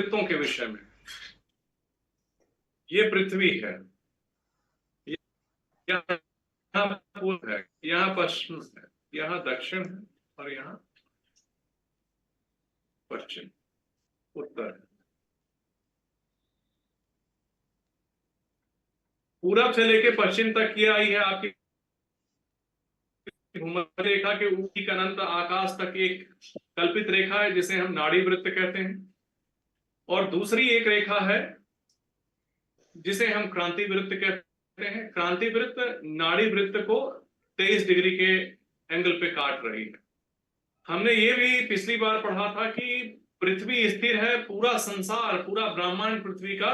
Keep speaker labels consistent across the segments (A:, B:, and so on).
A: वृत्तों के विषय में। ये पृथ्वी है, यहाँ पूर्व है, यहाँ पश्चिम है, यहाँ दक्षिण है, और यहाँ पश्चिम उत्तर है। पूरब से लेके पश्चिम तक ये आई है आपकी भूमध्य रेखा के ऊपरी अनंत आकाश तक एक कल्पित रेखा है जिसे हम नाड़ी वृत्त कहते हैं, और दूसरी एक रेखा है जिसे हम क्रांति वृत्त कहते हैं। क्रांति वृत्त नाड़ी वृत्त को 23 डिग्री के एंगल पे काट रही है। हमने ये भी पिछली बार पढ़ा था कि पृथ्वी स्थिर है, पूरा संसार, पूरा ब्रह्मांड पृथ्वी का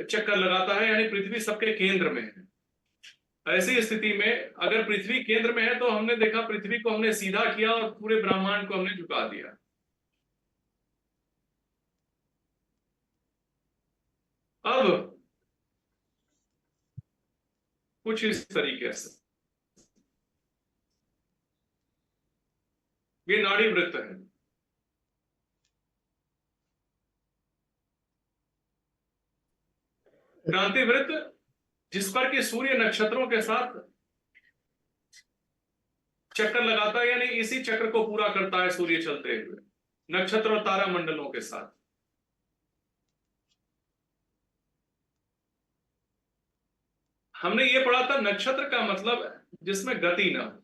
A: चक्कर लगाता है, यानी पृथ्वी सबके केंद्र में है। ऐसी स्थिति में अगर पृथ्वी केंद्र में है तो हमने देखा पृथ्वी को हमने सीधा किया और पूरे ब्रह्मांड को हमने झुका दिया। अब कुछ इस तरीके से ये नाड़ी वृत्त है। क्रांति वृत्त जिस पर कि सूर्य नक्षत्रों के साथ चक्कर लगाता है, यानी इसी चक्र को पूरा करता है सूर्य चलते हुए नक्षत्र और तारा मंडलों के साथ। हमने ये पढ़ा था नक्षत्र का मतलब जिसमें गति ना हो।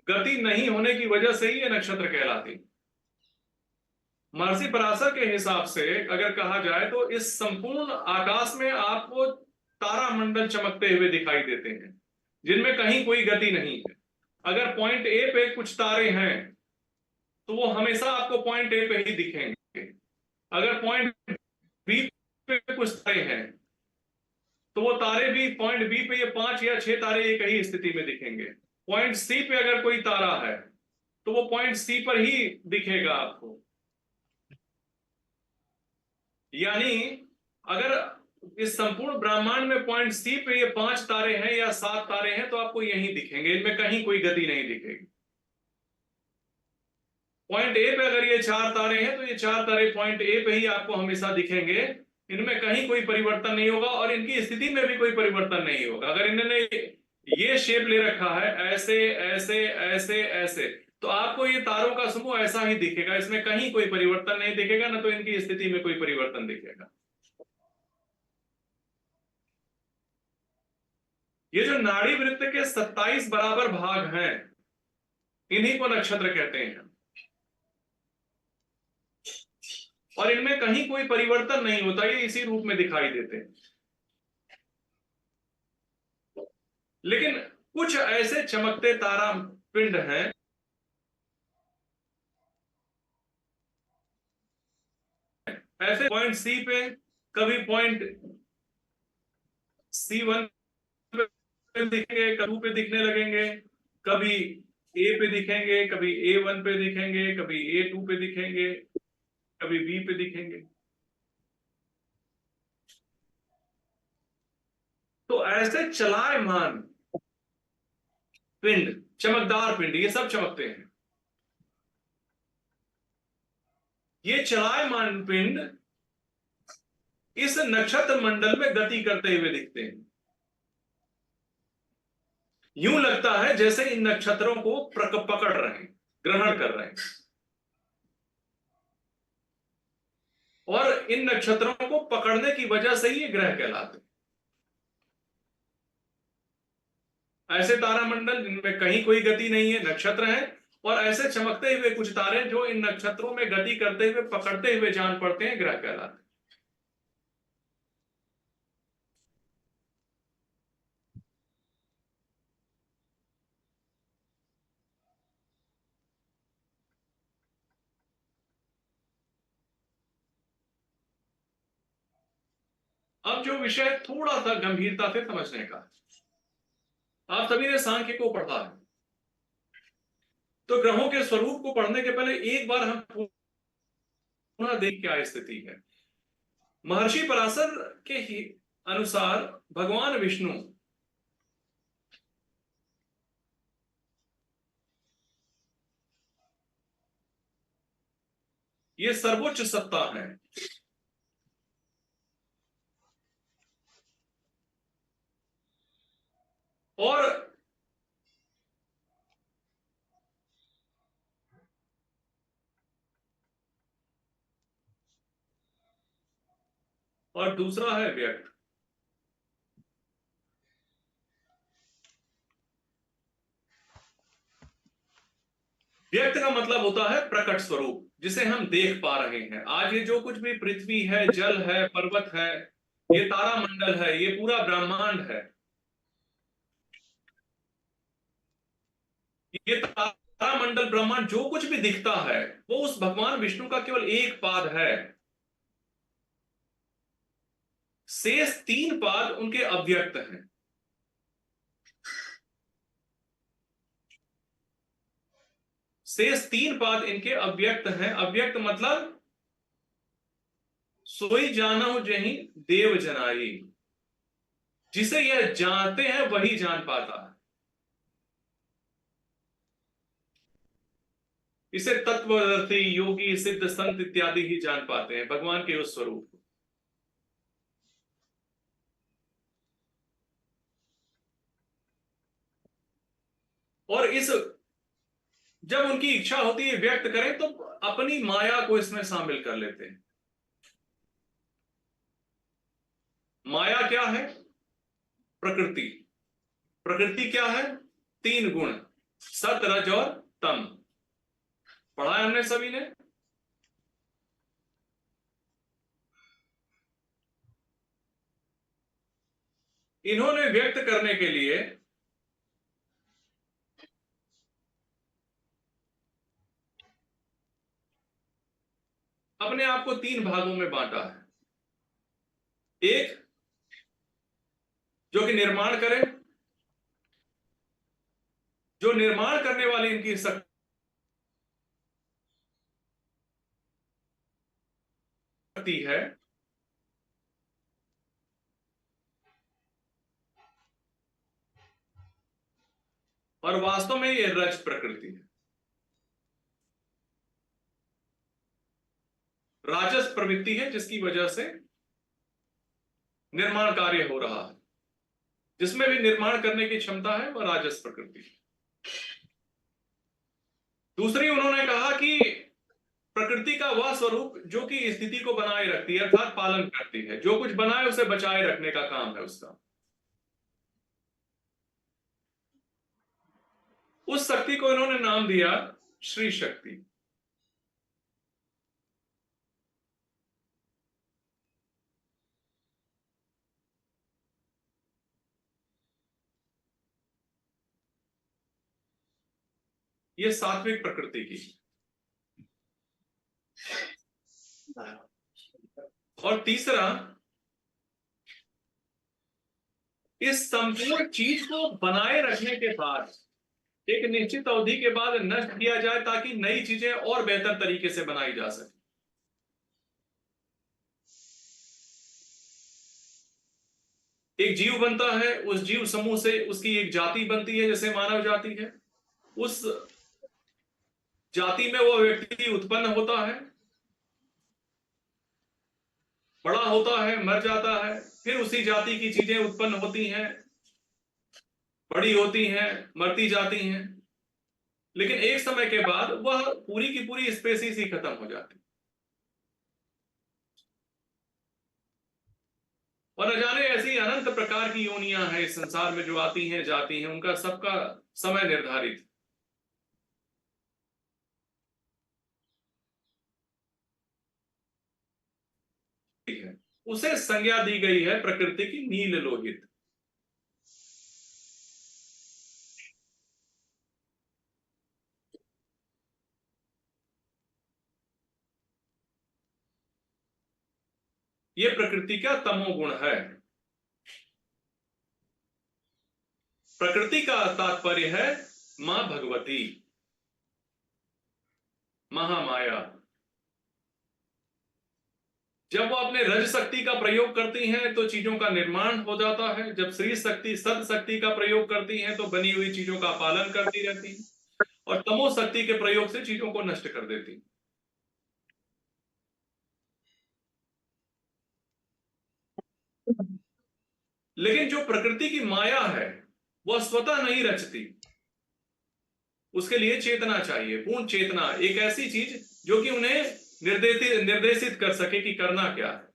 A: गति नहीं होने की वजह से ही ये नक्षत्र कहलाती। महर्षि पराशर के हिसाब से अगर कहा जाए तो इस संपूर्ण आकाश में आपको तारा मंडल चमकते हुए दिखाई देते हैं जिनमें कहीं कोई गति नहीं है। अगर पॉइंट ए पे कुछ तारे हैं तो वो हमेशा आपको पॉइंट ए पे ही दिखेंगे। अगर पॉइंट बी पे कुछ तारे हैं तो वो तारे भी पॉइंट बी पे, ये 5 या 6 तारे एक ही स्थिति में दिखेंगे। पॉइंट सी पे अगर कोई तारा है तो वो पॉइंट सी पर ही दिखेगा आपको। यानी अगर इस संपूर्ण ब्रह्मांड में पॉइंट सी पे ये 5 तारे हैं या 7 तारे हैं तो आपको यहीं दिखेंगे, इनमें कहीं कोई गति नहीं दिखेगी। पॉइंट ए पे अगर ये 4 तारे हैं तो ये 4 तारे पॉइंट ए पे ही आपको हमेशा दिखेंगे, इनमें कहीं कोई परिवर्तन नहीं होगा और इनकी स्थिति में भी कोई परिवर्तन नहीं होगा। अगर इन्होंने ये शेप ले रखा है ऐसे ऐसे ऐसे ऐसे, तो आपको ये तारों का समूह ऐसा ही दिखेगा, इसमें कहीं कोई परिवर्तन नहीं दिखेगा, ना तो इनकी स्थिति में कोई परिवर्तन दिखेगा। ये जो नाड़ी वृत्त के 27 बराबर भाग हैं इन्हीं को नक्षत्र कहते हैं, और इनमें कहीं कोई परिवर्तन नहीं होता, ये इसी रूप में दिखाई देते हैं। लेकिन कुछ ऐसे चमकते तारा पिंड हैं ऐसे पॉइंट सी पे, कभी पॉइंट C1 पे दिखेंगे, कभी पे दिखने लगेंगे, कभी ए पे दिखेंगे, कभी A1 पे दिखेंगे, कभी A2 पे दिखेंगे, कभी बी पे दिखेंगे। तो ऐसे चलायमान पिंड, चमकदार पिंड, ये सब चमकते हैं। ये चलायमान पिंड इस नक्षत्र मंडल में गति करते हुए दिखते हैं। यूं लगता है जैसे इन नक्षत्रों को पकड़ रहे हैं, ग्रहण कर रहे हैं, और इन नक्षत्रों को पकड़ने की वजह से ही ये ग्रह कहलाते हैं। ऐसे तारामंडल जिनमें कहीं कोई गति नहीं है, नक्षत्र हैं, और ऐसे चमकते हुए कुछ तारे जो इन नक्षत्रों में गति करते हुए, पकड़ते हुए जान पड़ते हैं, ग्रह कहलाते हैं। अब जो विषय थोड़ा सा गंभीरता से समझने का, आप सभी ने सांख्य को पढ़ा है, तो ग्रहों के स्वरूप को पढ़ने के पहले एक बार हम पुनः देख क्या स्थिति है। महर्षि पराशर के ही अनुसार भगवान विष्णु ये सर्वोच्च सत्ता है। और दूसरा है व्यक्त। व्यक्त का मतलब होता है प्रकट स्वरूप, जिसे हम देख पा रहे हैं। आज ये जो कुछ भी पृथ्वी है, जल है, पर्वत है, ये तारामंडल है, ये पूरा ब्रह्मांड है, ये तारामंडल ब्रह्मांड जो कुछ भी दिखता है वो उस भगवान विष्णु का केवल एक पाद है। शेष तीन पाद उनके अव्यक्त हैं। शेष तीन पाद इनके अव्यक्त हैं। अव्यक्त मतलब सोई जानो जहीं देव जनाई, जिसे यह जानते हैं वही जान पाता है। इसे तत्वदर्शी, योगी, सिद्ध, संत इत्यादि ही जान पाते हैं, भगवान के उस स्वरूप को। और इस जब उनकी इच्छा होती है व्यक्त करें तो अपनी माया को इसमें शामिल कर लेते हैं। माया क्या है? प्रकृति। प्रकृति क्या है? तीन गुण, सत, रज और तम। पढ़ा है हमने सभी ने। इन्होंने व्यक्त करने के लिए अपने आप को तीन भागों में बांटा है। एक जो कि निर्माण करे, जो निर्माण करने वाली इनकी शक्ति है। और वास्तव में ये रज प्रकृति है, राजस प्रवृत्ति है, जिसकी वजह से निर्माण कार्य हो रहा है। जिसमें भी निर्माण करने की क्षमता है वह राजस प्रकृति है। दूसरी उन्होंने कहा कि प्रकृति का वह स्वरूप जो कि स्थिति को बनाए रखती है, अर्थात पालन करती है। जो कुछ बनाए उसे बचाए रखने का काम है उसका। उस शक्ति को इन्होंने नाम दिया श्री शक्ति। ये सात्विक प्रकृति की। और तीसरा, इस संपूर्ण चीज को बनाए रखने के बाद एक निश्चित अवधि के बाद नष्ट किया जाए, ताकि नई चीजें और बेहतर तरीके से बनाई जा सके। एक जीव बनता है, उस जीव समूह से उसकी एक जाति बनती है, जैसे मानव जाति है। उस जाति में वो व्यक्ति उत्पन्न होता है, बड़ा होता है, मर जाता है, फिर उसी जाति की चीजें उत्पन्न होती हैं, बड़ी होती हैं, मरती जाती हैं। लेकिन एक समय के बाद वह पूरी की पूरी स्पेसीज ही खत्म हो जाती। और न जाने ऐसी अनंत प्रकार की योनियां हैं इस संसार में जो आती हैं जाती हैं, उनका सबका समय निर्धारित है। उसे संज्ञा दी गई है प्रकृति की नील लोहित। यह प्रकृति का तमोगुण है। प्रकृति का तात्पर्य है मां भगवती, महामाया। जब वो अपने रज शक्ति का प्रयोग करती हैं तो चीजों का निर्माण हो जाता है। जब श्री शक्ति, सत शक्ति का प्रयोग करती हैं तो बनी हुई चीजों का पालन करती रहती है। और तमो शक्ति के प्रयोग से चीजों को नष्ट कर देती। लेकिन जो प्रकृति की माया है वह स्वतः नहीं रचती, उसके लिए चेतना चाहिए, पूर्ण चेतना, एक ऐसी चीज जो कि उन्हें निर्देशित निर्देशित कर सके कि करना क्या है।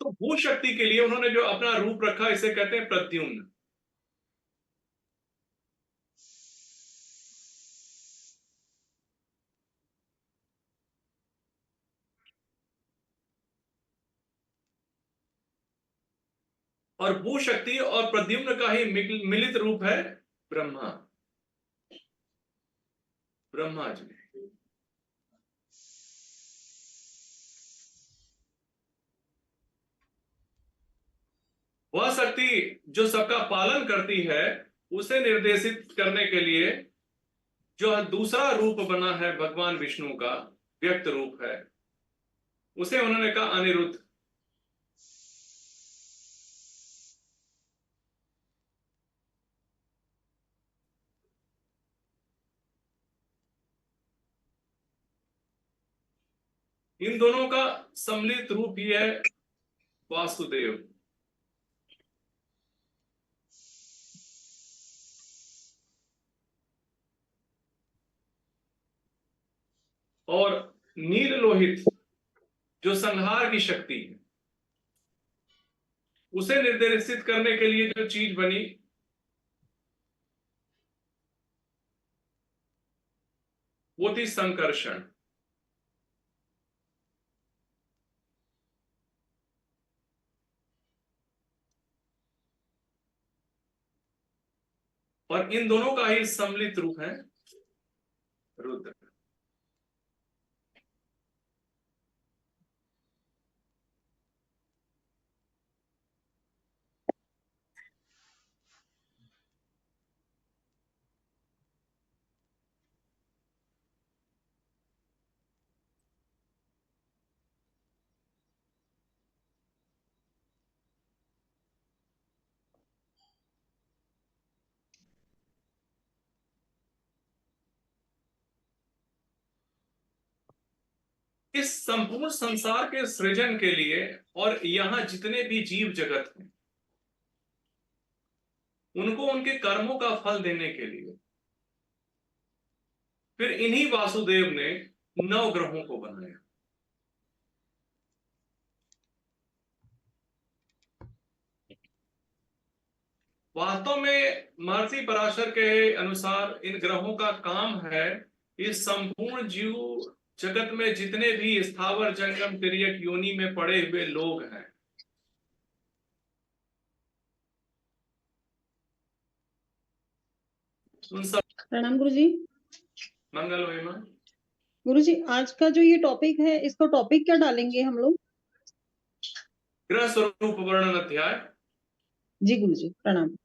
A: तो भू शक्ति के लिए उन्होंने जो अपना रूप रखा इसे कहते हैं प्रद्युम्न। और भू शक्ति और प्रद्युम्न का ही मिलित रूप है ब्रह्मा, ब्रह्मा जी। वह शक्ति जो सबका पालन करती है, उसे निर्देशित करने के लिए जो दूसरा रूप बना है भगवान विष्णु का, व्यक्त रूप है, उसे उन्होंने कहा अनिरुद्ध। इन दोनों का सम्मिलित रूप ही है वासुदेव। और नील लोहित जो संहार की शक्ति है, उसे निर्देशित करने के लिए जो चीज बनी वो थी संकर्षण। और इन दोनों का ही सम्मिलित रूप है रुद्र। इस संपूर्ण संसार के सृजन के लिए और यहां जितने भी जीव जगत हैं, उनको उनके कर्मों का फल देने के लिए फिर इन्हीं वासुदेव ने 9 ग्रहों को बनाया। वास्तव में महर्षि पराशर के अनुसार इन ग्रहों का काम है इस संपूर्ण जीव जगत में जितने भी स्थावर जंगम तिर्यक योनि में पड़े हुए लोग हैं, उन सब।
B: प्रणाम गुरु जी।
A: मंगल हो मां।
B: गुरु जी, आज का जो ये टॉपिक है, इसको टॉपिक क्या डालेंगे हम लोग?
A: ग्रह स्वरूप वर्णन अध्याय।
B: जी गुरु जी, प्रणाम।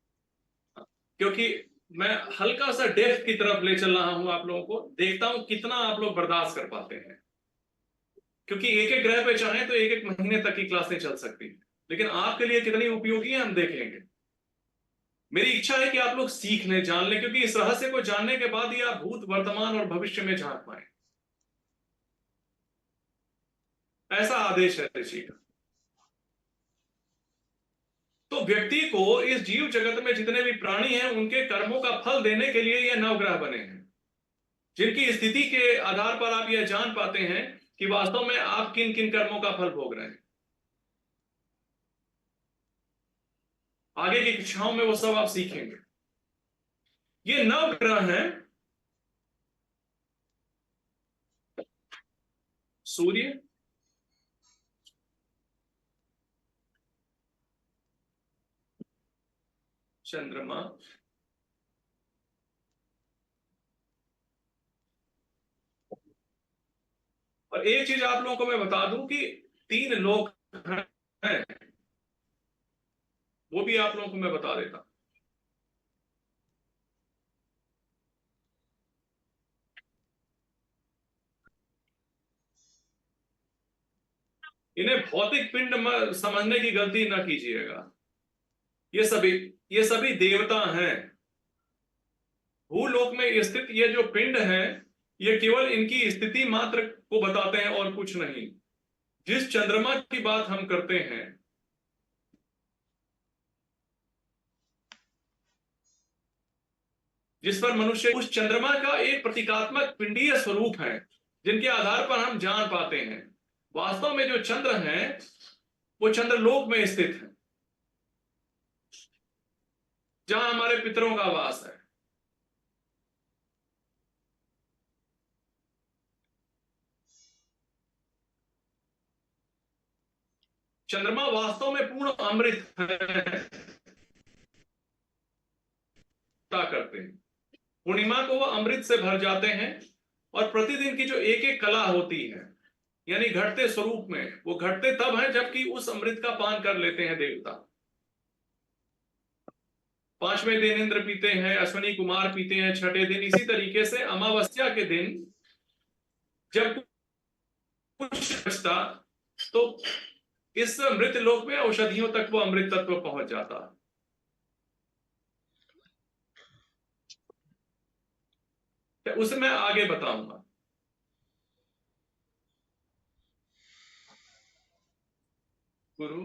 A: क्योंकि मैं हल्का सा डेप्थ की तरफ ले चल रहा हूं आप लोगों को, देखता हूं कितना आप लोग बर्दाश्त कर पाते हैं। क्योंकि एक एक ग्रह पे चाहें तो एक एक महीने तक की क्लासें चल सकती हैं, लेकिन आपके लिए कितनी उपयोगी है हम देखेंगे। मेरी इच्छा है कि आप लोग सीखने जान लें, क्योंकि इस रहस्य को जानने के बाद ही आप भूत वर्तमान और भविष्य में झांक पाए। ऐसा आदेश है ऋषि का। तो व्यक्ति को इस जीव जगत में जितने भी प्राणी हैं उनके कर्मों का फल देने के लिए ये 9 ग्रह बने हैं, जिनकी स्थिति के आधार पर आप यह जान पाते हैं कि वास्तव में आप किन किन कर्मों का फल भोग रहे हैं। आगे की कक्षाओं में वो सब आप सीखेंगे। ये 9 ग्रह हैं: सूर्य, चंद्रमा, और एक चीज आप लोगों को मैं बता दूं कि 3 लोग हैं, वो भी आप लोगों को मैं बता देता हूं। इन्हें भौतिक पिंड समझने की गलती ना कीजिएगा। ये सभी ये सभी देवता हैं, भूलोक में स्थित ये जो पिंड है, ये केवल इनकी स्थिति मात्र को बताते हैं और कुछ नहीं। जिस चंद्रमा की बात हम करते हैं, जिस पर मनुष्य, उस चंद्रमा का एक प्रतीकात्मक पिंडीय स्वरूप है जिनके आधार पर हम जान पाते हैं। वास्तव में जो चंद्र है वो चंद्रलोक में स्थित है, जहां हमारे पितरों का वास है। चंद्रमा वास्तव में पूर्ण अमृत है करते हैं। पूर्णिमा को वह अमृत से भर जाते हैं और प्रतिदिन की जो एक एक कला होती है, यानी घटते स्वरूप में, वो घटते तब है जबकि उस अमृत का पान कर लेते हैं देवता। 5वें दिन इंद्र पीते हैं, अश्विनी कुमार पीते हैं, छठे दिन। इसी तरीके से अमावस्या के दिन जब कुछ बचता तो इस मृत लोक में औषधियों तक वो अमृत तत्व पहुंच जाता। तो उसे मैं आगे बताऊंगा। गुरु,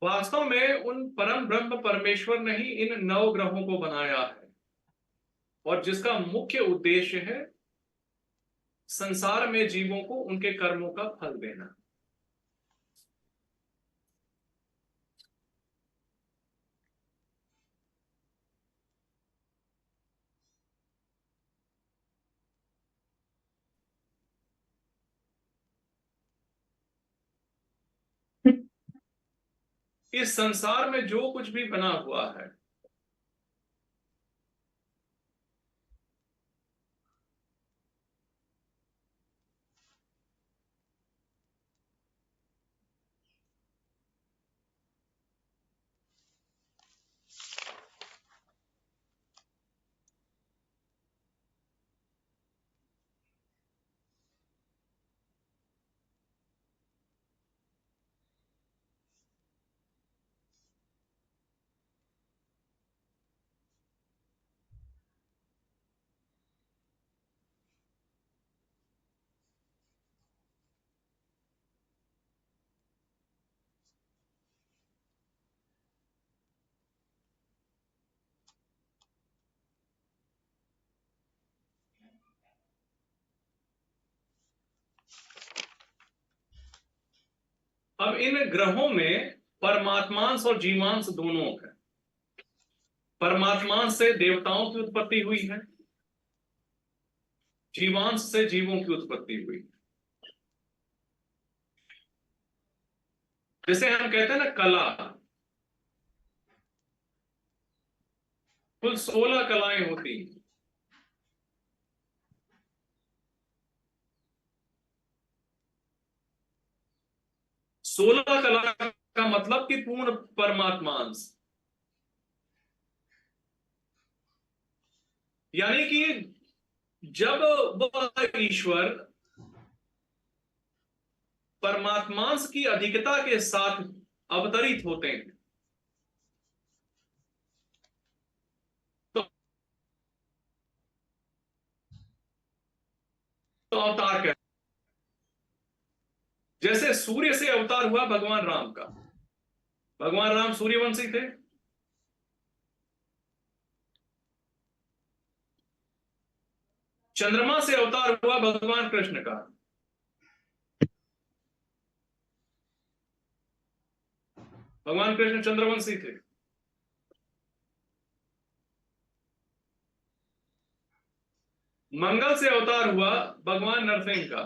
A: वास्तव में उन परम ब्रह्म परमेश्वर ने ही इन 9 ग्रहों को बनाया है, और जिसका मुख्य उद्देश्य है संसार में जीवों को उनके कर्मों का फल देना। इस संसार में जो कुछ भी बना हुआ है, अब इन ग्रहों में परमात्मांश और जीवांश दोनों है। परमात्मांश से देवताओं की उत्पत्ति हुई है, जीवांश से जीवों की उत्पत्ति हुई। जैसे हम कहते हैं ना कला, कुल 16 कलाएं होती हैं। 16 कला का मतलब कि पूर्ण परमात्मांश, यानी कि जब वह ईश्वर परमात्मांश की अधिकता के साथ अवतरित होते हैं तो अवतार कहते हैं। जैसे सूर्य से अवतार हुआ भगवान राम का, भगवान राम सूर्यवंशी थे। चंद्रमा से अवतार हुआ भगवान कृष्ण का, भगवान कृष्ण चंद्रवंशी थे। मंगल से अवतार हुआ भगवान नरसिंह का,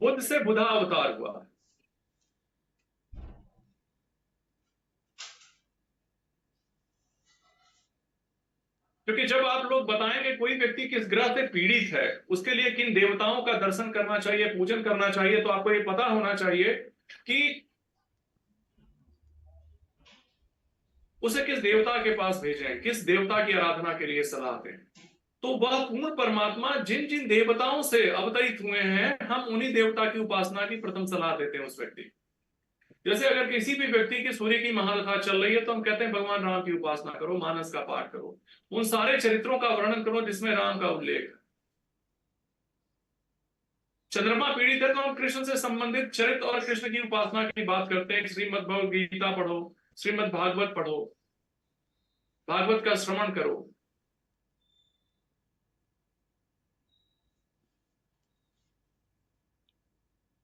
A: बुध से बुधा अवतार हुआ, क्योंकि जब आप लोग बताएंगे कोई व्यक्ति किस ग्रह से पीड़ित है, उसके लिए किन देवताओं का दर्शन करना चाहिए, पूजन करना चाहिए, तो आपको ये पता होना चाहिए कि उसे किस देवता के पास भेजें, किस देवता की आराधना के लिए सलाह दें। तो वह पूर्ण परमात्मा जिन जिन देवताओं से अवतरित हुए हैं, हम उन्हीं देवता की उपासना की प्रथम सलाह देते हैं उस व्यक्ति को। जैसे अगर किसी भी व्यक्ति की सूर्य की महाकथा चल रही है तो हम कहते हैं भगवान राम की उपासना करो, मानस का पाठ करो, उन सारे चरित्रों का वर्णन करो जिसमें राम का उल्लेख है। चंद्रमा पीड़ित है तो हम कृष्ण से संबंधित चरित्र और कृष्ण की उपासना की बात करते हैं। श्रीमद् भगवद गीता पढ़ो, श्रीमद् भागवत पढ़ो, भागवत का श्रवण करो।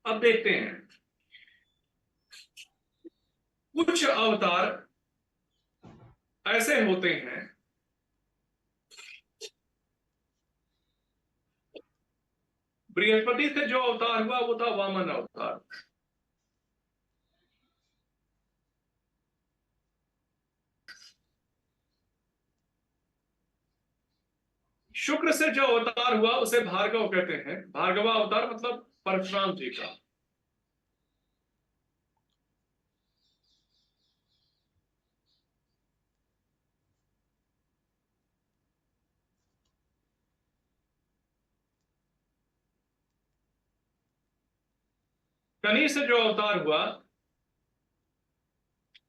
A: अब देखते हैं कुछ अवतार ऐसे होते हैं बृहस्पति से जो अवतार हुआ वो था वामन अवतार। शुक्र से जो अवतार हुआ उसे भार्गव कहते हैं। भार्गवा अवतार मतलब परशुराम जी का। शनि से जो अवतार हुआ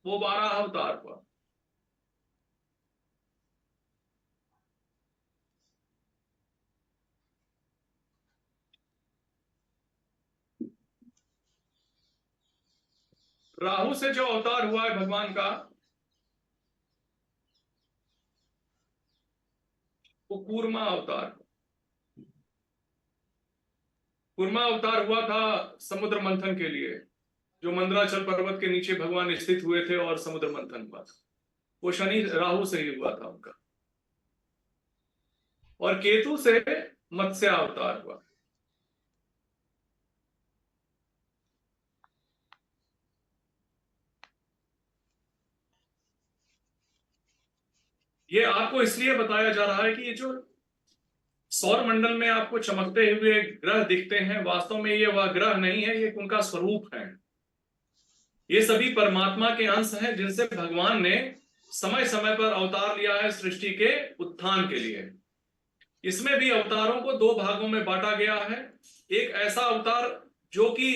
A: वो 12 अवतार हुआ। राहु से जो अवतार हुआ है भगवान का वो कूर्मा अवतार। कूर्मा अवतार हुआ था समुद्र मंथन के लिए, जो मंदराचल पर्वत के नीचे भगवान स्थित हुए थे और समुद्र मंथन हुआ था, वो शनि राहु से ही हुआ था उनका। और केतु से मत्स्य अवतार हुआ। ये आपको इसलिए बताया जा रहा है कि ये जो सौर मंडल में आपको चमकते हुए ग्रह दिखते हैं, वास्तव में ये वह ग्रह नहीं है, ये उनका स्वरूप है। ये सभी परमात्मा के अंश हैं जिनसे भगवान ने समय समय पर अवतार लिया है सृष्टि के उत्थान के लिए। इसमें भी अवतारों को दो भागों में बांटा गया है। एक ऐसा अवतार जो कि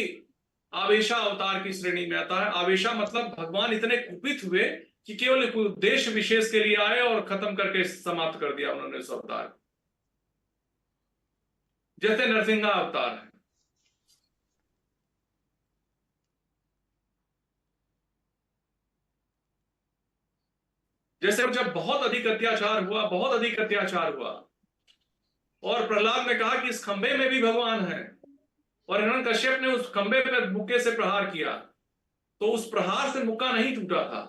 A: आवेशा अवतार की श्रेणी में आता है। आवेशा मतलब भगवान इतने कुपित हुए कि केवल एक उद्देश्य विशेष के लिए आए और खत्म करके समाप्त कर दिया उन्होंने उस अवतार। जैसे नरसिंहा अवतार है। जैसे जब बहुत अधिक अत्याचार हुआ, बहुत अधिक अत्याचार हुआ और प्रहलाद ने कहा कि इस खंबे में भी भगवान है, और हिरण्यकश्यप ने उस खंबे पर मुक्के से प्रहार किया, तो उस प्रहार से मुक्का नहीं टूटा था।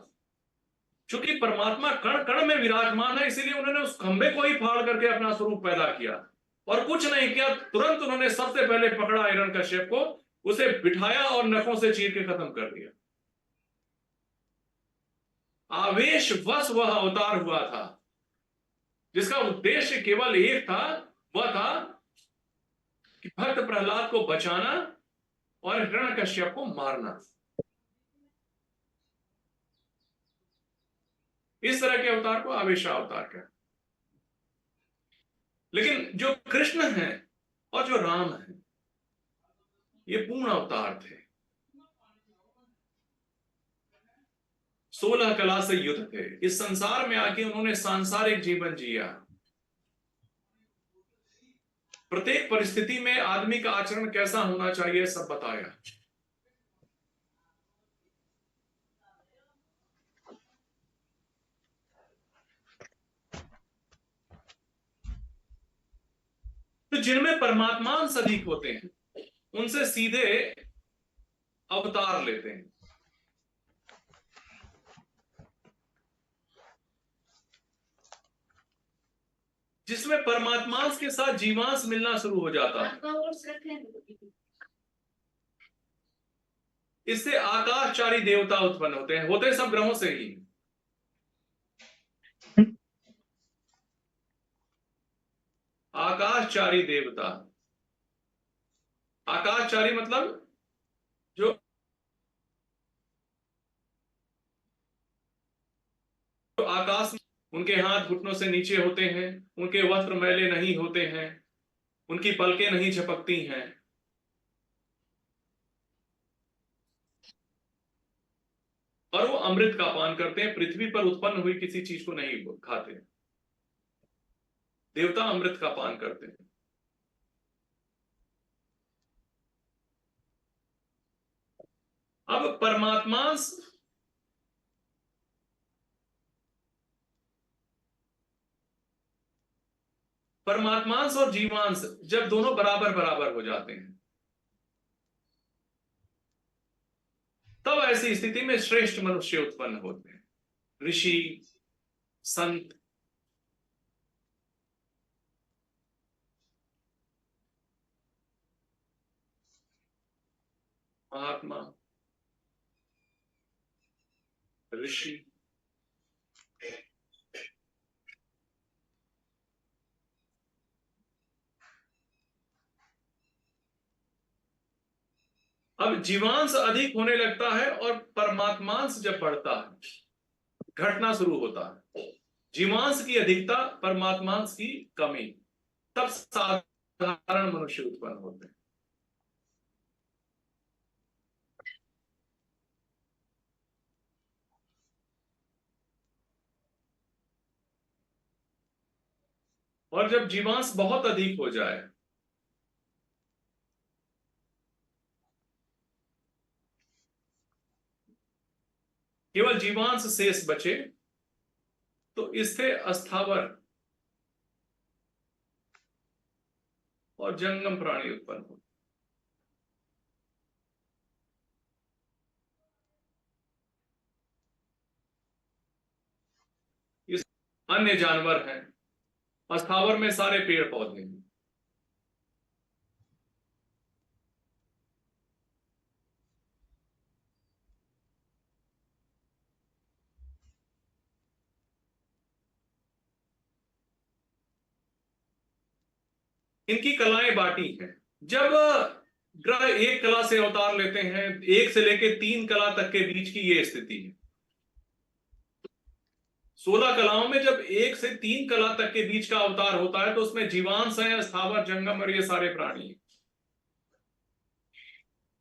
A: क्योंकि परमात्मा कण कण में विराजमान है, इसीलिए उन्होंने उस खंबे को ही फाड़ करके अपना स्वरूप पैदा किया और कुछ नहीं किया। तुरंत उन्होंने सबसे पहले पकड़ा हिरण्यकश्यप को, उसे बिठाया और नखों से चीर के खत्म कर दिया। आवेशवश वह अवतार हुआ था जिसका उद्देश्य केवल एक था, वह था कि भक्त प्रहलाद को बचाना और हिरण्यकश्यप को मारना। इस तरह के अवतार को आवेशा अवतार कहते हैं। लेकिन जो कृष्ण है और जो राम है ये पूर्ण अवतार थे। 16 कला से युद्ध थे। इस संसार में आके उन्होंने सांसारिक जीवन जिया। प्रत्येक परिस्थिति में आदमी का आचरण कैसा होना चाहिए सब बताया। तो जिनमें परमात्मांश अधिक होते हैं उनसे सीधे अवतार लेते हैं। जिसमें परमात्मांश के साथ जीवांश मिलना शुरू हो जाता है, इससे आकाशचारी देवता उत्पन्न होते हैं। होते सब ग्रहों से ही। आकाशचारी देवता। आकाशचारी मतलब जो आकाश, उनके हाथ घुटनों से नीचे होते हैं, उनके वस्त्र मैले नहीं होते हैं, उनकी पलकें नहीं झपकती हैं, और वो अमृत का पान करते हैं, पृथ्वी पर उत्पन्न हुई किसी चीज को नहीं खाते। देवता अमृत का पान करते हैं। अब परमात्मांश और जीवांश जब दोनों बराबर बराबर हो जाते हैं, तब ऐसी स्थिति में श्रेष्ठ मनुष्य उत्पन्न होते हैं, ऋषि, संत। महात्मा, ऋषि। अब जीवांश अधिक होने लगता है और परमात्मांश जब बढ़ता है, घटना शुरू होता है, जीवांश की अधिकता, परमात्मांश की कमी, तब साधारण मनुष्य उत्पन्न होते हैं। और जब जीवांश बहुत अधिक हो जाए, केवल जीवांश शेष बचे, तो इससे अस्थावर और जंगम प्राणी उत्पन्न होते। इस अन्य जानवर हैं, अस्थावर में सारे पेड़ पौधे हैं। इनकी कलाएं बांटी हैं। जब ग्रह एक कला से अवतार लेते हैं, 1 से लेकर 3 कला तक के बीच की ये स्थिति है। 16 कलाओं में जब 1 से 3 कला तक के बीच का अवतार होता है, तो उसमें जीवांश है, स्थावर, जंगम और ये सारे प्राणी हैं।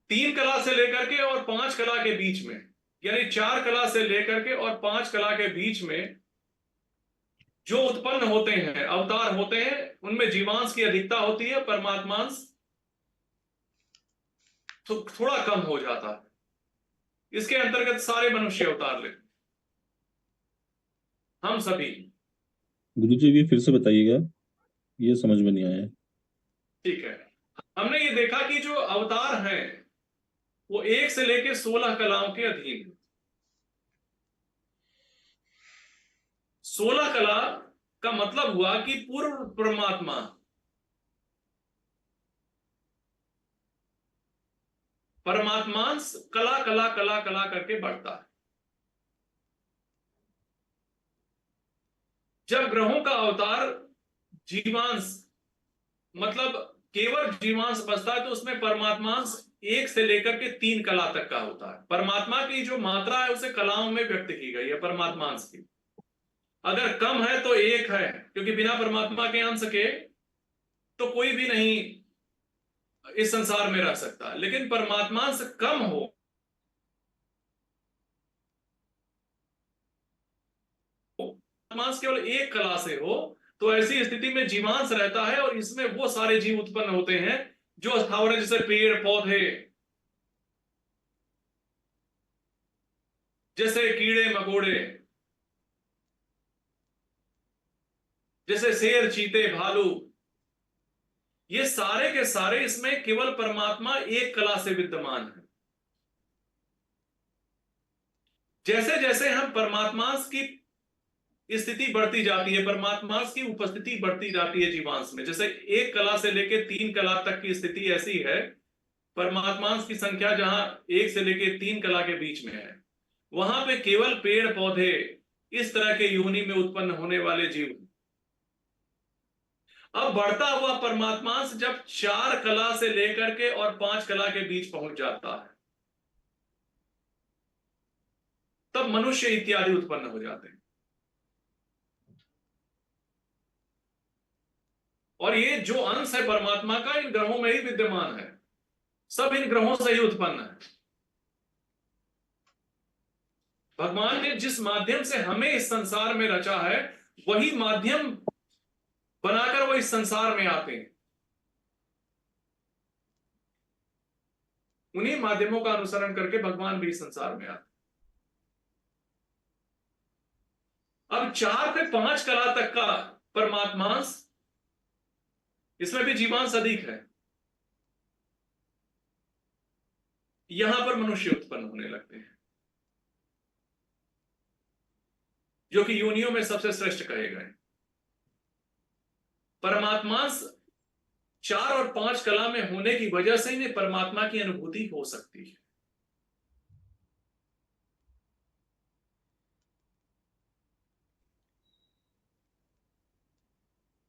A: 3 कला से लेकर के और 5 कला के बीच में, यानी 4 कला से लेकर के और 5 कला के बीच में जो उत्पन्न होते हैं, अवतार होते हैं, उनमें जीवांश की अधिकता होती है, परमात्मांश तो थोड़ा कम हो जाता है। इसके अंतर्गत सारे मनुष्य अवतार लेते, हम सभी।
C: गुरु जी भी फिर से बताइएगा, ये समझ में नहीं आया।
A: ठीक है, हमने ये देखा कि जो अवतार हैं वो 1 से लेकर 16 कलाओं के अधीन है। 16 कला का मतलब हुआ कि पूर्व परमात्मा परमात्मांश कला कला कला कला करके बढ़ता है। जब ग्रहों का अवतार जीवांश, मतलब केवल जीवांश बचता है, तो उसमें परमात्मांश 1 से लेकर के 3 कला तक का होता है। परमात्मा की जो मात्रा है उसे कलाओं में व्यक्त की गई है, परमात्मांश की। अगर कम है तो 1 है, क्योंकि बिना परमात्मा के अंश के तो कोई भी नहीं इस संसार में रह सकता। लेकिन परमात्मा से कम हो, परमात्मा केवल 1 कला से हो, तो ऐसी स्थिति में जीवांश रहता है, और इसमें वो सारे जीव उत्पन्न होते हैं जो स्थावर है, जैसे पेड़ पौधे, जैसे कीड़े मकोड़े, जैसे शेर, चीते, भालू। ये सारे के सारे इसमें केवल परमात्मा 1 कला से विद्यमान है। जैसे जैसे हम परमात्मा की स्थिति बढ़ती जाती है, परमात्मा की उपस्थिति बढ़ती जाती है जीवांश में, जैसे 1 कला से लेकर 3 कला तक की स्थिति ऐसी है, परमात्मा की संख्या जहां 1 से लेकर 3 कला के बीच में है, वहां पे केवल पेड़ पौधे, इस तरह के योनि में उत्पन्न होने वाले जीव। अब बढ़ता हुआ परमात्मांश जब 4 कला से लेकर के और 5 कला के बीच पहुंच जाता है, तब मनुष्य इत्यादि उत्पन्न हो जाते हैं। और ये जो अंश है परमात्मा का इन ग्रहों में ही विद्यमान है, सब इन ग्रहों से ही उत्पन्न है। भगवान ने जिस माध्यम से हमें इस संसार में रचा है, वही माध्यम बनाकर वो इस संसार में आते हैं। उन्हीं माध्यमों का अनुसरण करके भगवान भी इस संसार में आते हैं। अब 4 से 5 कला तक का परमात्मांश, इसमें भी जीवांश अधिक है, यहां पर मनुष्य उत्पन्न होने लगते हैं, जो कि योनियों में सबसे श्रेष्ठ कहे गए। परमात्मांश 4 और 5 कला में होने की वजह से इन्हें परमात्मा की अनुभूति हो सकती है।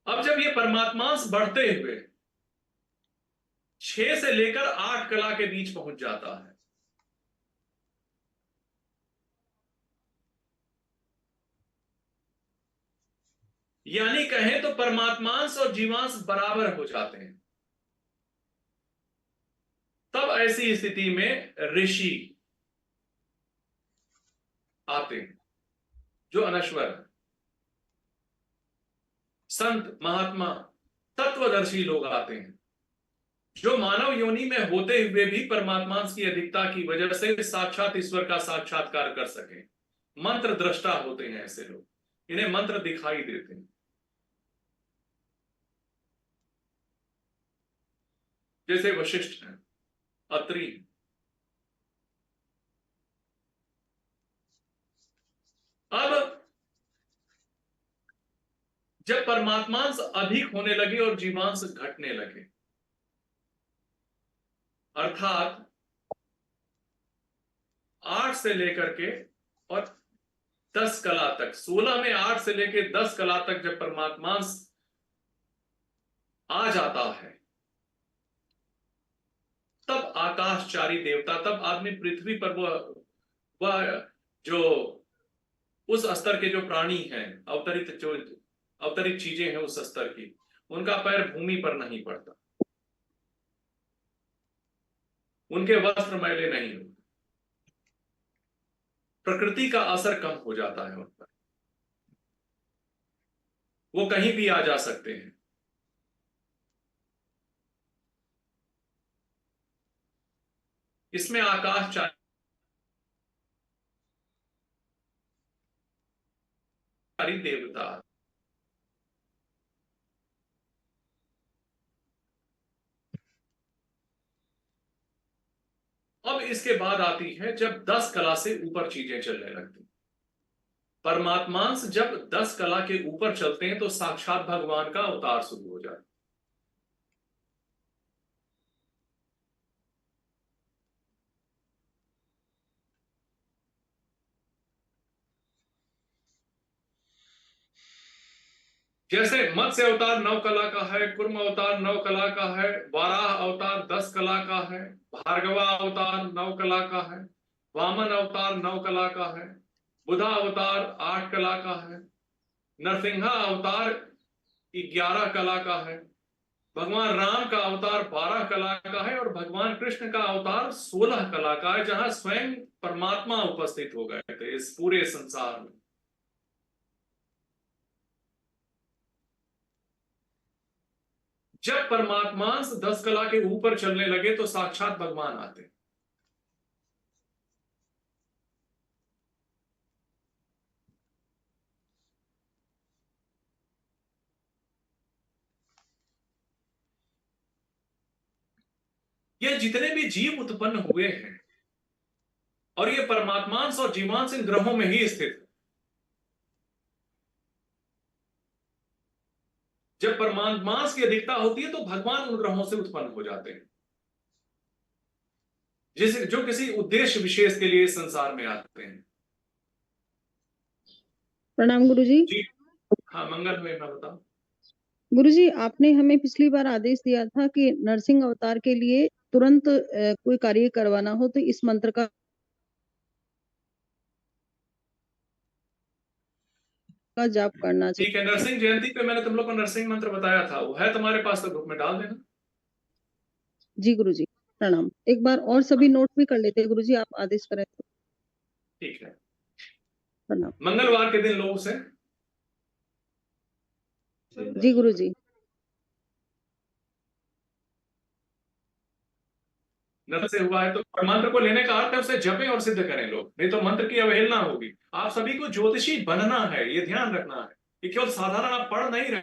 A: अब जब ये परमात्मांश बढ़ते हुए 6 से लेकर 8 कला के बीच पहुंच जाता है, यानी कहें तो परमात्मांश और जीवांश बराबर हो जाते हैं, तब ऐसी स्थिति में ऋषि आते हैं जो अनश्वर है। संत, महात्मा, तत्वदर्शी लोग आते हैं, जो मानव योनि में होते हुए भी परमात्मांश की अधिकता की वजह से साक्षात ईश्वर का साक्षात्कार कर सके। मंत्र दृष्टा होते हैं ऐसे लोग, इन्हें मंत्र दिखाई देते हैं। जैसे वशिष्ठ हैं, अत्रि। अब जब परमात्मांश अधिक होने लगे और जीवांश घटने लगे, अर्थात 8 से लेकर के और 10 कला तक, 16 में 8 से लेकर 10 कला तक जब परमात्मांश आ जाता है, तब आकाशचारी देवता, तब आदमी पृथ्वी पर वह जो उस स्तर के जो प्राणी हैं, अवतरित चीजें हैं उस स्तर की, उनका पैर भूमि पर नहीं पड़ता, उनके वस्त्र मैले नहीं होते, प्रकृति का असर कम हो जाता है उन पर, वो कहीं भी आ जा सकते हैं। इसमें आकाशचारी देवता। अब इसके बाद आती है जब 10 कला से ऊपर चीजें चलने लगती। परमात्मांश जब 10 कला के ऊपर चलते हैं तो साक्षात भगवान का अवतार शुरू हो जाता है। जैसे मत्स्य अवतार 9 कला का है, कुर्म अवतार 9 कला का है, वाराह अवतार 10 कला का है, भार्गवा अवतार 9 कला का है, वामन अवतार 9 कला का है, बुधा अवतार 8 कला का है, नरसिंहा अवतार 11 कला का है, भगवान राम का अवतार 12 कला का है, और भगवान कृष्ण का अवतार 16 कला का है, जहां स्वयं परमात्मा उपस्थित हो गए थे इस पूरे संसार में। जब परमात्मांश 10 कला के ऊपर चलने लगे तो साक्षात भगवान आते। ये जितने भी जीव उत्पन्न हुए हैं, और ये परमात्मांश और जीवांश इन ग्रहों में ही स्थित है। जब परमात्मांश की अधिकता होती है तो भगवान उन ग्रहों से उत्पन्न हो जाते हैं, जैसे जो किसी उद्देश्य विशेष के लिए संसार में आते हैं।
B: प्रणाम गुरुजी।
A: जी हाँ, मंगल में मैं बताऊं।
B: गुरुजी, आपने हमें पिछली बार आदेश दिया था कि नरसिंह अवतार के लिए तुरंत कोई कार्य करवाना हो तो इस मंत्र का जाप करना चाहिए।
A: ठीक है, नरसिंह जयंती पे मैंने तुम लोग को नरसिंह मंत्र बताया था, वो है तुम्हारे पास तो ग्रुप में डाल देना।
B: जी गुरुजी, प्रणाम। एक बार और सभी नोट भी कर लेते हैं गुरुजी, आप आदेश करें तो।
A: ठीक है,
B: प्रणाम।
A: मंगलवार के दिन लोगों से
B: जी गुरुजी।
A: नर से हुआ है तो मंत्र को लेने का अर्थ है उसे जपें और सिद्ध करें लोग, नहीं तो मंत्र की अवहेलना होगी। आप सभी को ज्योतिषी बनना है, ये ध्यान रखना है कि केवल साधारण आप पढ़ नहीं रहे।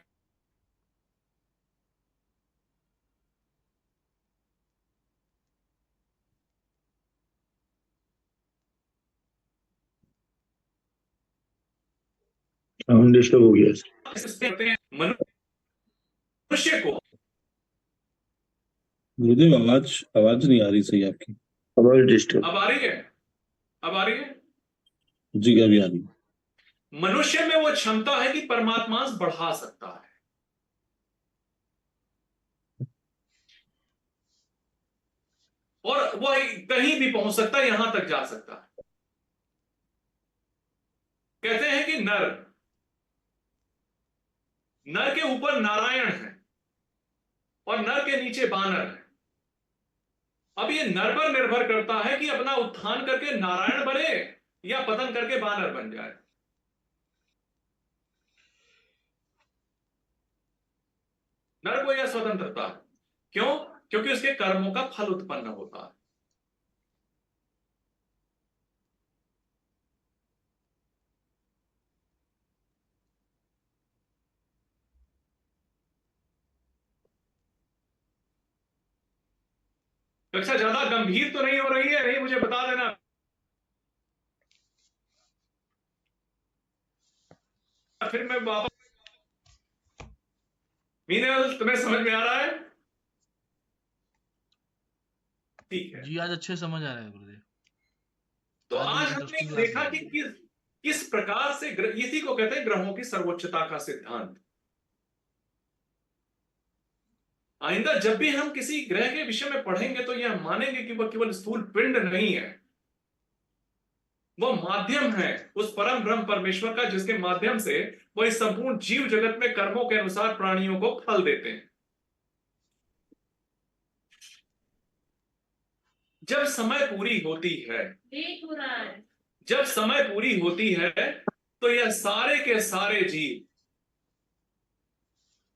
D: साउंड डिस्टर्ब हो गया।
A: मनुष्य को
C: गुरुदेव आवाज आवाज नहीं आ रही सही आपकी।
D: आवाज डिस्टर्ब।
A: अब आ रही है, अब आ रही है।
C: जी अभी आ रही है।
A: मनुष्य में वो क्षमता है कि परमात्मा बढ़ा सकता है, और वह कहीं भी पहुंच सकता है, यहां तक जा सकता है। कहते हैं कि नर नर के ऊपर नारायण है और नर के नीचे बानर है। अब ये नर पर निर्भर करता है कि अपना उत्थान करके नारायण बने या पतन करके बानर बन जाए। नर को यह स्वतंत्रता है, क्यों? क्योंकि उसके कर्मों का फल उत्पन्न होता है। कक्षा ज्यादा गंभीर तो नहीं हो रही है? नहीं, मुझे बता देना। फिर मैं वापस, मीनल तुम्हें समझ में आ रहा है? ठीक है
E: जी, आज अच्छे समझ आ रहा है गुरुदेव।
A: तो आज हमने
E: इंटरेस्टिंग
A: देखा कि किस प्रकार से इसी को कहते हैं ग्रहों की सर्वोच्चता का सिद्धांत। आइंदा जब भी हम किसी ग्रह के विषय में पढ़ेंगे तो यह मानेंगे कि वह केवल स्थूल पिंड नहीं है, वह माध्यम है उस परम ब्रह्म परमेश्वर का, जिसके माध्यम से वह इस संपूर्ण जीव जगत में कर्मों के अनुसार प्राणियों को फल देते हैं। जब समय पूरी होती है, जब समय पूरी होती है तो यह सारे के सारे जीव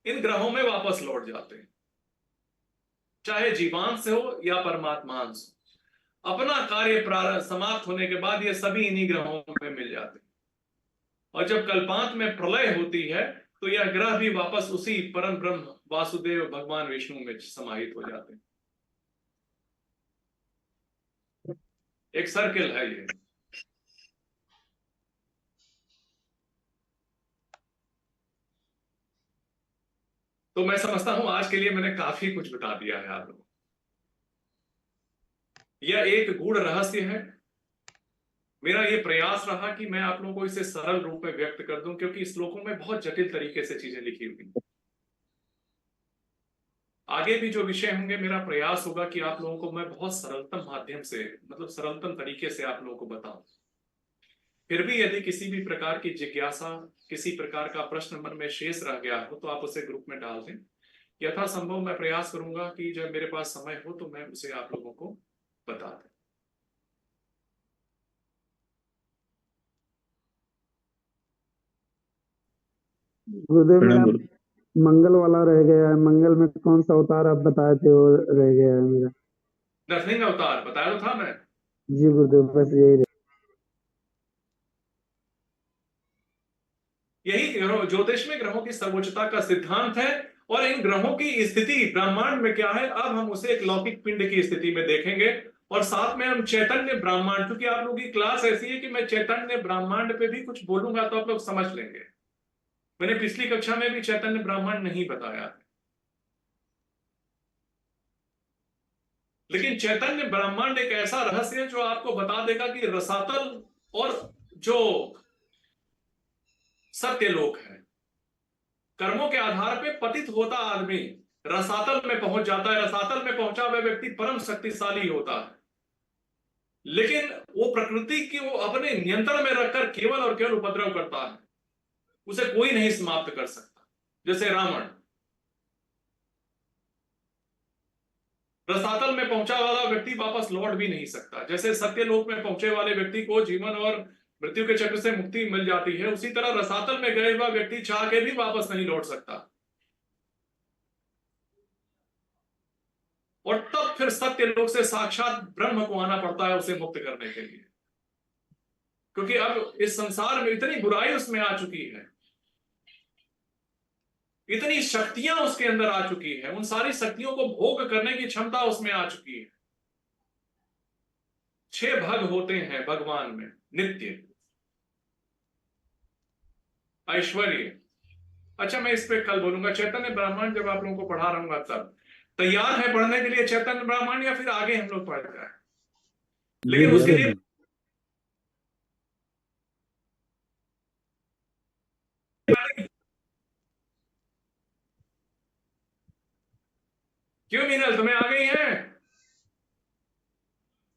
A: इन ग्रहों में वापस लौट जाते हैं, चाहे जीवांश हो या परमात्मांश। अपना कार्य प्रारंभ समाप्त होने के बाद ये सभी इन्हीं ग्रहों में मिल जाते हैं, और जब कल्पांत में प्रलय होती है तो यह ग्रह भी वापस उसी परम ब्रह्म वासुदेव भगवान विष्णु में समाहित हो जाते हैं। एक सर्किल है ये। तो मैं समझता हूं आज के लिए मैंने काफी कुछ बता दिया है आप लोगों को। यह एक गूढ़ रहस्य है। मेरा यह प्रयास रहा कि मैं आप लोगों को इसे सरल रूप में व्यक्त कर दूं, क्योंकि श्लोकों में बहुत जटिल तरीके से चीजें लिखी हुई हैं। आगे भी जो विषय होंगे, मेरा प्रयास होगा कि आप लोगों को मैं बहुत सरलतम माध्यम से, मतलब सरलतम तरीके से आप लोगों को बताऊं। फिर भी यदि किसी भी प्रकार की जिज्ञासा, किसी प्रकार का प्रश्न मन में शेष रह गया हो तो आप उसे ग्रुप में डाल दें। यथासंभव मैं प्रयास करूंगा कि जब मेरे पास समय हो तो मैं उसे आप लोगों को बता दूं।
D: गुरुदेव मेरा
C: प्रणाम गुरु।
D: मंगल वाला रह गया है। मंगल में कौन सा अवतार आप बताए थे वो रह गया है मेरा।
A: नरसिंह अवतार बताया तो था मैं।
D: जी गुरुदेव, बस यही रह।
A: यही ज्योतिष में ग्रहों की सर्वोच्चता का सिद्धांत है, और इन ग्रहों की स्थिति ब्रह्मांड में क्या है, अब हम उसे एक लौकिक पिंड की स्थिति में देखेंगे, और साथ में हम चैतन्य ब्रह्मांड, क्योंकि आप लोगों की क्लास ऐसी है कि मैं चैतन्य ब्रह्मांड पे भी कुछ बोलूंगा तो आप लोग समझ लेंगे। मैंने पिछली कक्षा में भी चैतन्य ब्रह्मांड नहीं बताया, लेकिन चैतन्य ब्रह्मांड एक ऐसा रहस्य है जो आपको बता देगा कि रसातल और जो सत्य लोक है कर्मों के आधार पे पतित होता आदमी रसातल में पहुंच जाता है। रसातल में पहुंचा हुआ व्यक्ति परम शक्तिशाली होता है, लेकिन वो प्रकृति की वो अपने नियंत्रण में रखकर केवल और केवल उपद्रव करता है, उसे कोई नहीं समाप्त कर सकता। जैसे रावण रसातल में पहुंचा वाला व्यक्ति वापस लौट भी नहीं सकता। जैसे सत्यलोक में पहुंचे वाले व्यक्ति को जीवन और मृत्यु के चक्र से मुक्ति मिल जाती है, उसी तरह रसातल में गए हुआ व्यक्ति चाह के भी वापस नहीं लौट सकता। और तब फिर सत्यलोक से साक्षात ब्रह्म को आना पड़ता है उसे मुक्त करने के लिए, क्योंकि अब इस संसार में इतनी बुराई उसमें आ चुकी है, इतनी शक्तियां उसके अंदर आ चुकी है, उन सारी शक्तियों को भोग करने की क्षमता उसमें आ चुकी है। 6 भग होते हैं भगवान में, नित्य, ऐश्वर्य। अच्छा, मैं इस पे कल बोलूंगा। चैतन्य ब्राह्मण जब आप लोगों को पढ़ा रहूंगा तब तैयार है पढ़ने के लिए चैतन्य ब्राह्मण, या फिर आगे हम लोग पढ़ जाए? लेकिन उसके लिए क्यों मीनल, तुम्हें आ गई है?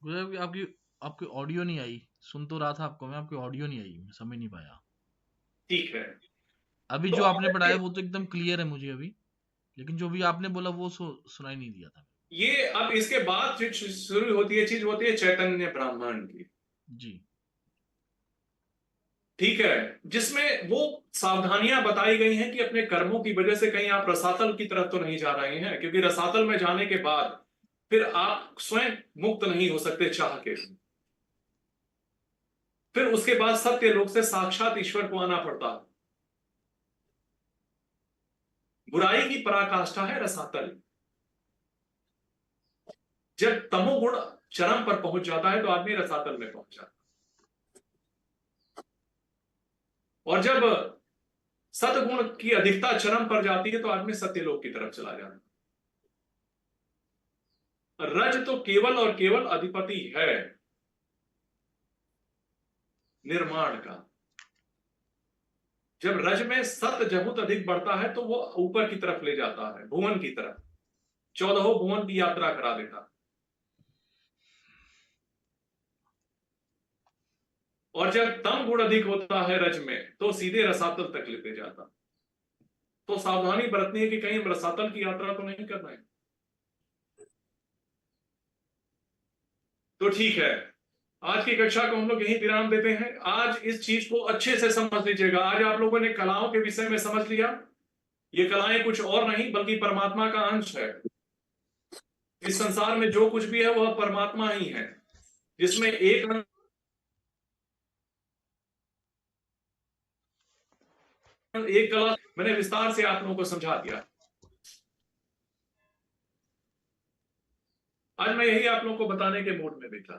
E: गुरुदेव आपकी आपकी ऑडियो नहीं आई। सुन तो रहा था आपको मैं, आपकी ऑडियो नहीं आई, मैं समझ नहीं पाया।
A: ठीक है,
E: अभी जो आपने पढ़ाया वो तो एकदम क्लियर है मुझे अभी, लेकिन जो भी आपने बोला वो सुनाई नहीं दिया था।
A: ये अब इसके बाद जो शुरू होती है चीज, होती है चैतन्य ब्राह्मण की
E: जी,
A: ठीक है, जिसमें वो सावधानियां बताई गई हैं कि अपने कर्मों की वजह से कहीं आप रसातल की तरफ तो नहीं जा रहे हैं, क्योंकि रसातल में जाने के बाद फिर आप स्वयं मुक्त नहीं हो सकते चाह के। फिर उसके बाद सत्य लोक से साक्षात ईश्वर को आना पड़ता है। बुराई की पराकाष्ठा है रसातल। जब तमोगुण चरम पर पहुंच जाता है तो आदमी रसातल में पहुंच जाता है, और जब सतगुण की अधिकता चरम पर जाती है तो आदमी सत्यलोक की तरफ चला जाता है। रज तो केवल और केवल अधिपति है निर्माण का। जब रज में सत जहुत अधिक बढ़ता है तो वो ऊपर की तरफ ले जाता है, भुवन की तरफ, 14 भुवन की यात्रा करा देता है। और जब तम गुण अधिक होता है रज में तो सीधे रसातल तक लेते जाता। तो सावधानी बरतनी है कि कहीं हम रसातल की यात्रा तो नहीं कर रहे हैं। तो ठीक है, आज की कक्षा को हम लोग यहीं विराम देते हैं। आज इस चीज को अच्छे से समझ लीजिएगा। आज आप लोगों ने कलाओं के विषय में समझ लिया। ये कलाएं कुछ और नहीं बल्कि परमात्मा का अंश है। इस संसार में जो कुछ भी है वह परमात्मा ही है, जिसमें एक कला मैंने विस्तार से आप लोगों को समझा दिया। आज मैं यही आप लोगों को बताने के मूड में भी था।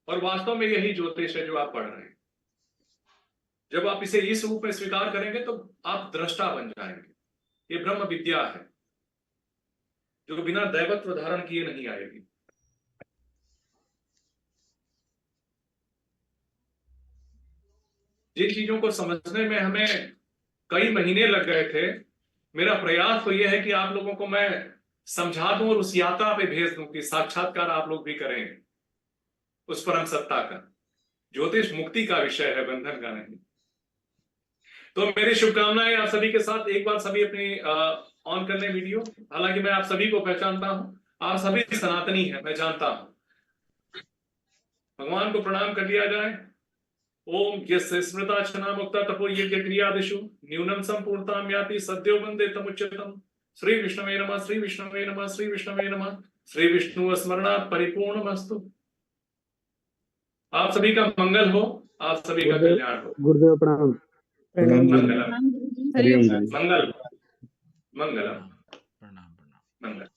A: और वास्तव में यही ज्योतिष है जो आप पढ़ रहे हैं। जब आप इसे इस रूप में स्वीकार करेंगे तो आप दृष्टा बन जाएंगे। ये ब्रह्म विद्या है जो बिना दैवत्व धारण किए नहीं आएगी। जिन चीजों को समझने में हमें कई महीने लग गए थे, मेरा प्रयास तो यह है कि आप लोगों को मैं समझा दूं और उस यात्रा पे भेज दूं कि साक्षात्कार आप लोग भी करें उस परम सत्ता का। ज्योतिष मुक्ति का विषय है, बंधन का नहीं। तो मेरी शुभकामनाएं आप सभी के साथ। एक बार सभी अपनी ऑन कर लें वीडियो। हालांकि मैं आप सभी को पहचानता हूं, आप सभी सनातनी हैं, मैं जानता हूं। भगवान को प्रणाम कर लिया जाए। ओम यस्य स्मृता क्षणा मुक्ता तपो यज्ञ क्रियादिषु न्यूनम संपूर्णताम याति सद्यो वंदे तमुच्यतम। श्री विष्णवे नमः, श्री विष्णवे नमः, श्री विष्णवे नमः। श्री विष्णु स्मरणात् परिपूर्णमस्तु। आप सभी का मंगल हो, आप सभी का कल्याण हो।
D: गुरुदेव प्रणाम।
A: मंगलम
C: हरिओम।
A: मंगल मंगलम
E: प्रणाम प्रणाम।
A: मंगल।